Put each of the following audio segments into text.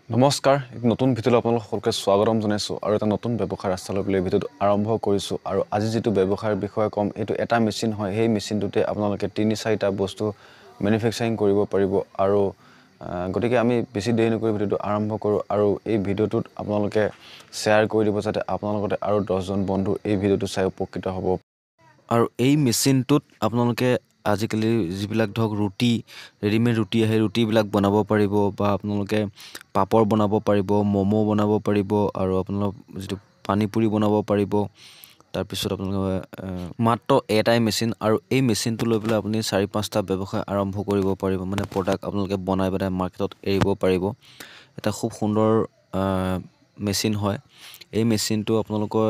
নমস্কাৰ, এক নতুন ভিডিঅ'লৈ আপোনালোক সকলোকে স্বাগতম জনাইছোঁ আৰু এটা নতুন ব্যৱসায় ৰাস্তা লৈ পেলাই ভিডিঅ'টো আৰম্ভ কৰিছোঁ আৰু আজি যিটো ব্যৱসায়ৰ বিষয়ে ক'ম এইটো এটা মেচিন হয়। সেই মেচিনটোতে আপোনালোকে 3-4টা বস্তু মেনুফেকচাৰিং কৰিব পাৰিব আৰু গতিকে আমি বেছি দেৰি নকৰি ভিডিঅ'টো আৰম্ভ কৰোঁ আৰু এই ভিডিঅ'টোত আপোনালোকে শ্বেয়াৰ কৰি দিব যাতে আপোনালোকতে আৰু 10জন বন্ধু এই ভিডিঅ'টো চাই উপকৃত হ'ব। আৰু এই মেচিনটোত আপোনালোকে আজিকালি যিবিলাক ধৰক ৰুটি ৰেডিমেড ৰুটি আহে ৰুটিবিলাক বনাব পাৰিব বা আপোনালোকে পাপৰ বনাব পাৰিব, ম'ম' বনাব পাৰিব আৰু আপোনালোক যিটো পানীপুৰি বনাব পাৰিব। তাৰপিছত আপোনালোকে মাত্ৰ এটাই মেচিন আৰু এই মেচিনটো লৈ পেলাই আপুনি 4-5টা ব্যৱসায় আৰম্ভ কৰিব পাৰিব, মানে প্ৰডাক্ট আপোনালোকে বনাই পেলাই মাৰ্কেটত এৰিব পাৰিব। এটা খুব সুন্দৰ মেচিন হয়। এই মেচিনটো আপোনালোকৰ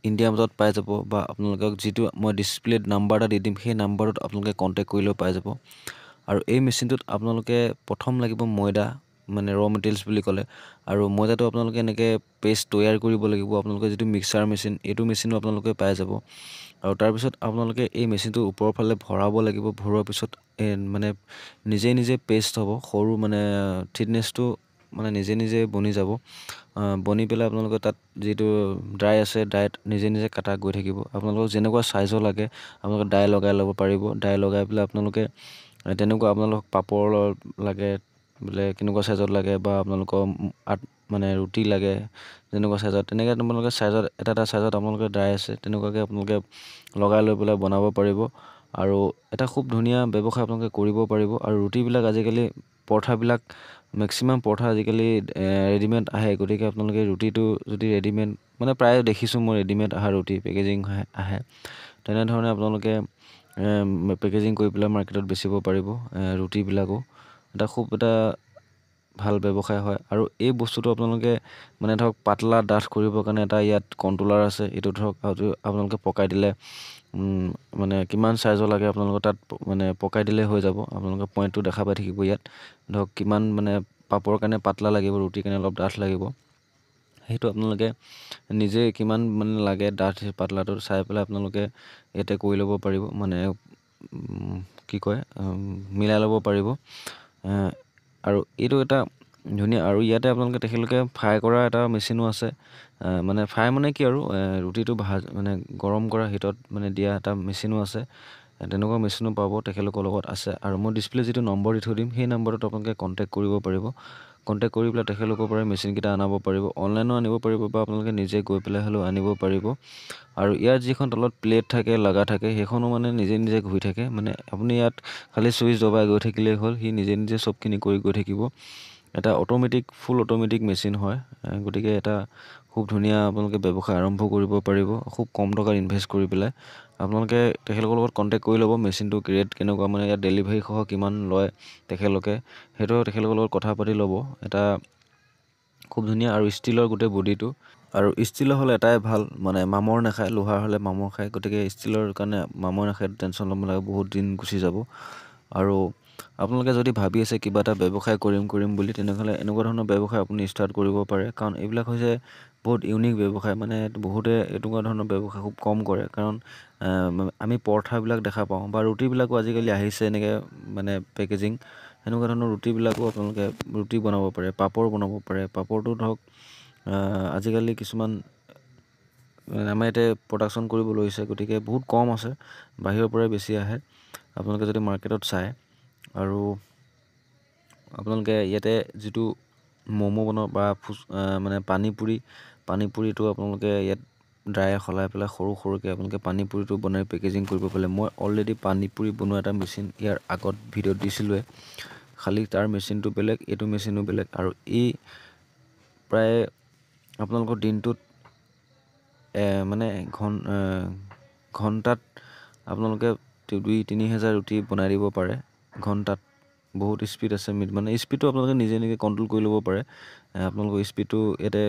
ইণ্ডিয়া মাৰ্টত পাই যাব বা আপোনালোকক যিটো মই ডিছপ্লেত নাম্বাৰ এটা দি দিম সেই নাম্বাৰটোত আপোনালোকে কণ্টেক্ট কৰিলেও পাই যাব। আৰু এই মেচিনটোত আপোনালোকে প্ৰথম লাগিব ময়দা, মানে ৰ মেটেৰিয়েলছ বুলি ক'লে, আৰু ময়দাটো আপোনালোকে এনেকৈ পেষ্ট তৈয়াৰ কৰিব লাগিব। আপোনালোকে যিটো মিক্সাৰ মেচিন এইটো মেচিনো আপোনালোকে পাই যাব। আৰু তাৰপিছত আপোনালোকে এই মেচিনটোৰ ওপৰৰ ফালে ভৰাব লাগিব। ভৰোৱাৰ পিছত মানে নিজে পেষ্ট হ'ব, সৰু মানে থিকনেছটো মানে নিজে বনি যাব। বনি পেলাই আপোনালোকে তাত যিটো ড্ৰাই আছে ড্ৰাইত নিজে কাটা গৈ থাকিব। আপোনালোকক যেনেকুৱা চাইজৰ লাগে আপোনালোকে ডাই লগাই ল'ব পাৰিব। ডাই লগাই পেলাই আপোনালোকে তেনেকুৱা আপোনালোকক পাপৰ লাগে বোলে কেনেকুৱা চাইজত লাগে বা আপোনালোকৰ মানে ৰুটি লাগে যেনেকুৱা চাইজত, তেনেকৈ আপোনালোকে চাইজত এটা চাইজত আপোনালোকে ড্ৰাই আছে তেনেকুৱাকৈ আপোনালোকে লগাই লৈ পেলাই বনাব পাৰিব। আৰু এটা খুব ধুনীয়া ব্যৱসায় আপোনালোকে কৰিব পাৰিব। আৰু ৰুটিবিলাক আজিকালি পৰঠাবিলাক মেক্সিমাম পৰঠা আজিকালি ৰেডিমেড আহে, গতিকে আপোনালোকে ৰুটিটো যদি ৰেডিমেড মানে প্ৰায় দেখিছোঁ মই ৰেডিমেড অহা ৰুটি পেকেজিং আহে, তেনেধৰণে আপোনালোকে পেকেজিং কৰি পেলাই মাৰ্কেটত বেচিব পাৰিব ৰুটিবিলাকো। এটা খুব এটা ভাল ব্যৱসায় হয়। আৰু এই বস্তুটো আপোনালোকে মানে ধৰক পাতলা ডাঠ কৰিবৰ কাৰণে এটা ইয়াত কণ্ট্ৰলাৰ আছে। এইটো ধৰক আপোনালোকে পকাই দিলে মানে কিমান চাইজৰ লাগে আপোনালোকৰ তাত মানে পকাই দিলে হৈ যাব। আপোনালোকে পইণ্টটো দেখা পাই থাকিব ইয়াত, ধৰক কিমান মানে পাপৰ কাৰণে পাতলা লাগিব, ৰুটিৰ কাৰণে অলপ ডাঠ লাগিব, সেইটো আপোনালোকে নিজে কিমান মানে লাগে ডাঠ পাতলাটো চাই পেলাই আপোনালোকে ইয়াতে কৰি ল'ব পাৰিব, মানে কি কয় মিলাই ল'ব পাৰিব। আৰু এইটো এটা ধুনীয়া, আৰু ইয়াতে আপোনালোকে তেখেতলোকে ফ্ৰাই কৰা এটা মেচিনো আছে। মানে ফ্ৰাই মানে কি আৰু ৰুটিটো মানে গৰম কৰা হিটত মানে দিয়া এটা মেচিনো আছে। তেনেকুৱা মেচিনো পাব, তেখেতলোকৰ লগত আছে। আৰু মই ডিছপ্লে যিটো নম্বৰ দি থৈ দিম সেই নম্বৰটোত আপোনালোকে কণ্টেক্ট কৰিব পাৰিব। কণ্টেক্ট কৰি পেলাই তেখেতলোকৰ পৰা মেচিনকেইটা আনাব পাৰিব, অনলাইনো আনিব পাৰিব বা আপোনালোকে নিজে গৈ পেলাই হ'লেও আনিব পাৰিব। আৰু ইয়াত যিখন তলত প্লেট থাকে লগা থাকে সেইখনো মানে নিজে ঘূৰি থাকে, মানে আপুনি ইয়াত খালি চুইচ দবাই গৈ থাকিলেই হ'ল, সি নিজে চবখিনি কৰি গৈ থাকিব। এটা ফুল অট'মেটিক মেচিন হয়। গতিকে এটা খুব ধুনীয়া আপোনালোকে ব্যৱসায় আৰম্ভ কৰিব পাৰিব খুব কম টকাত ইনভেষ্ট কৰি পেলাই। আপোনালোকে তেখেতলোকৰ লগত কণ্টেক্ট কৰি ল'ব মেচিনটো ৰেট কেনেকুৱা, মানে ইয়াত ডেলিভাৰী সহ কিমান লয় তেখেতলোকে, সেইটো তেখেতলোকৰ লগত কথা পাতি ল'ব। এটা খুব ধুনীয়া আৰু ষ্টীলৰ গোটেই বডিটো, আৰু ষ্টীলৰ হ'লে এটাই ভাল, মানে মামৰ নাখায়, লোহাৰ হ'লে মামৰ খায়। গতিকে ষ্টীলৰ কাৰণে মামৰ নাখায়, টেনশ্যন ল'ব নালাগে, বহুত দিন গুচি যাব। আৰু আপোনালোকে যদি ভাবি আছে কিবা এটা ব্যৱসায় কৰিম বুলি, তেনেহ'লে এনেকুৱা ধৰণৰ ব্যৱসায় আপুনি ষ্টাৰ্ট কৰিব পাৰে। কাৰণ এইবিলাক হৈছে বহুত ইউনিক ব্যৱসায়, মানে বহুতে এনেকুৱা ধৰণৰ ব্যৱসায় খুব কম কৰে। কাৰণ আমি পৰঠাবিলাক দেখা পাওঁ বা ৰুটিবিলাকো আজিকালি আহিছে এনেকৈ মানে পেকেজিং, সেনেকুৱা ধৰণৰ ৰুটিবিলাকো আপোনালোকে ৰুটি বনাব পাৰে, পাপৰ বনাব পাৰে। পাপৰটো ধৰক আজিকালি কিছুমান আমাৰ ইয়াতে প্ৰডাকশ্যন কৰিব লৈছে, গতিকে বহুত কম আছে, বাহিৰৰ পৰাই বেছি আহে আপোনালোকে যদি মাৰ্কেটত চায়। আৰু আপোনালোকে ইয়াতে যিটো ম'ম' বনাব বা মানে পানীপুৰিটো আপোনালোকে ইয়াত ড্ৰাই সলাই পেলাই সৰুকৈ আপোনালোকে পানীপুৰিটো বনাই পেকেজিং কৰিব পাৰিলে। মই অলৰেডি পানীপুৰি বনোৱা এটা মেচিন ইয়াৰ আগত ভিডিঅ'ত দিছিলোঁৱে, খালি তাৰ মেচিনটো বেলেগ, এইটো মেচিনো বেলেগ। আৰু এই প্ৰায় আপোনালোকৰ দিনটোত মানে ঘণ্টাত আপোনালোকে 2-3 হাজাৰ ৰুটি বনাই দিব পাৰে ঘণ্টাত। বহুত স্পীড আছে, মানে স্পীডটো আপোনালোকে নিজে কণ্ট্ৰল কৰি ল'ব পাৰে। আপোনালোকৰ স্পীডটো ইয়াতে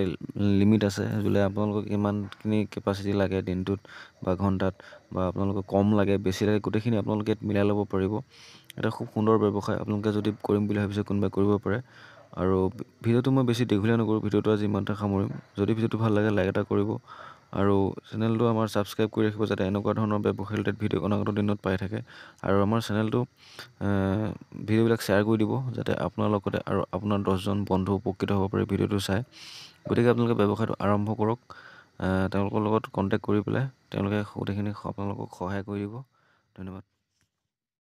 লিমিট আছে, বোলে আপোনালোকক কিমানখিনি কেপাচিটি লাগে দিনটোত বা ঘণ্টাত, বা আপোনালোকক কম লাগে বেছি লাগে, গোটেইখিনি আপোনালোকে মিলাই ল'ব পাৰিব। এটা খুব সুন্দৰ ব্যৱসায়, আপোনালোকে যদি কৰিম বুলি ভাবিছে কোনোবাই কৰিব পাৰে। আৰু ভিডিঅ'টো মই বেছি দীঘলীয়া নকৰোঁ, ভিডিঅ'টো আজি ইমানতে সামৰিম। যদি ভিডিঅ'টো ভাল লাগে লাইক এটা কৰিব আৰু চেনেলটো আমাৰ ছাবস্ক্ৰাইব কৰি ৰাখিব যাতে এনেকুৱা ধৰণৰ ব্যৱসায় ৰিলেটেড ভিডিঅ' অনাগত দিনত পাই থাকে আৰু আমাৰ চেনেলটো ভিডিঅ'বিলাক শ্বেয়াৰ কৰি দিব যাতে আপোনাৰ লগতে আৰু আপোনাৰ 10জন বন্ধু উপকৃত হ'ব পাৰে ভিডিঅ'টো চাই। গতিকে আপোনালোকে ব্যৱসায়টো আৰম্ভ কৰক, তেওঁলোকৰ লগত কণ্টেক্ট কৰি পেলাই তেওঁলোকে গোটেইখিনি আপোনালোকক সহায় কৰি দিব। ধন্যবাদ।